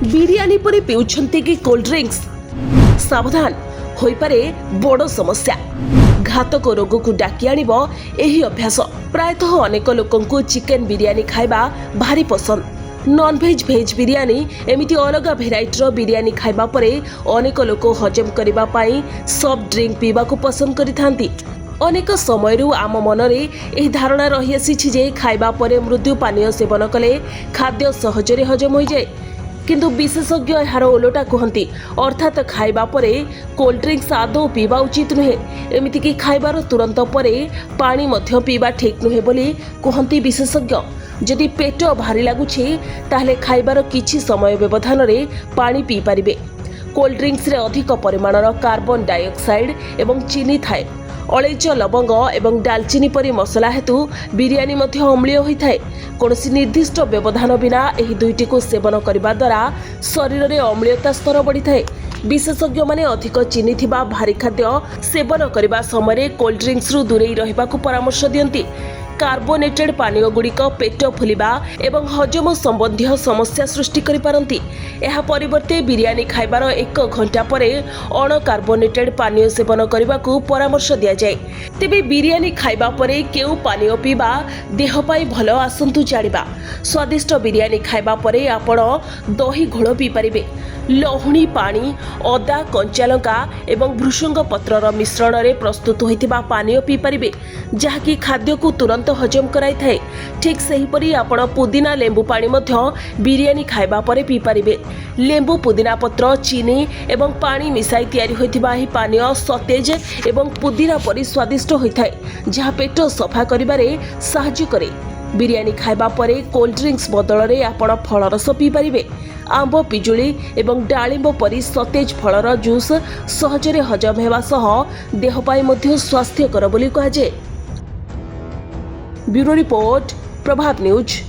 बिरियानी परे पिउछन्ते कि cold drinks सावधान होई पारे बड़ समस्या घातक रोग को डाकी आनिबो एही अभ्यास। प्रायतः अनेक लोकंकु चिकेन बिरियानी खाइबा भारी पसंद। नॉन भेज भेज बिरियानी एमिति अलग भेराइटीर बिरियानी खाइबा परे अनेक लोक हजम करिबा पाई सॉफ्ट ड्रिंक पीबा को पसंद करिथांती। अनेक समयरु आम मनरे एही धारणा रही आसीछि जे खाइबा परे मृत्यु पानीय सेवन कले खाद्य सहजरे हजम होई जाय, किंतु विशेषज्ञ यार ओलोटा कहती अर्थात खाइबा परे कोल्ड ड्रिंक्स आदौ पीवा उचित नुहे। एमिति कि खाइबार तुरंत परे पानी मध्य पीवा ठीक नुहे बोली कहती विशेषज्ञ। जदि पेट भारी लगुछि ताहले खाइबार किछि समय व्यवधान रे पानी पी पारिबे। कोल्ड ड्रिंक्स रे अधिक परिमाणर कार्बन डाइऑक्साइड एवं चीनी थाए। अलैच लवंग एवं डालचीनी परी मसला हेतु बिरियानी मध्य अम्लीय होइथाए। कौनसी निर्दिष्ट व्यवधान बिना एही दुईटी को सेवन करबा द्वारा शरीर में अम्लीयता स्तर बढ़िथाए। विशेषज्ञ माने अधिक चीनी थिबा भारी खाद्य सेवन करबा समय कोल्ड ड्रिंक्स रु दूरेई रहिबाकू परामर्श दियंती। कार्बोनेटेड पानीय गुड़िक पेट फुलिबा एवं हजम संबंधी समस्या सृष्टि करि पारंती। एहा परिवर्ते बिरियानी खाइबार 1 घंटा परे अण कार्बोनेटेड पानीय सेवन करबाकू परामर्श दिया जाय। तेबे बिरियानी खाइबा परे केउ पानीय पीबा देह पाई भलो आसंतु जानिबा। स्वादिष्ट बिरियानी खाइबा परे आपण दही घोल पी पारिबे। लहुणी पानी अदा कंचा लंका एवं भृषंग पत्रर मिश्रण रे प्रस्तुत होइतिबा पानीय पी पारिबे, जहाँकि खाद्य को तुरंत हजम कराई थाए। ठीक सेहीपरि आपण पुदीना लेंबू पानी मध्य बिरियानी खाइबा परे पी पारिबे। लेंबू पुदीना पत्र चीनी एवं पानी मिसाई तैयारी होइतिबा एही पानीय सतेज एवं पुदीना परि स्वादिष्ट होइथाए, जहाँ पेट सफा करिबारे साहाय्य करे। बिरियानी खाइबा परे कोल्ड ड्रिंक्स बदल रे आपण फलरस पी पारिबे। आंब पिजुली एवं डालिंब परी सतेज फलर जूस सहजरे हजम हेबा सह देह पाई मध्य स्वास्थ्यकर बोली कहा जाय। ब्यूरो रिपोर्ट प्रभात न्यूज।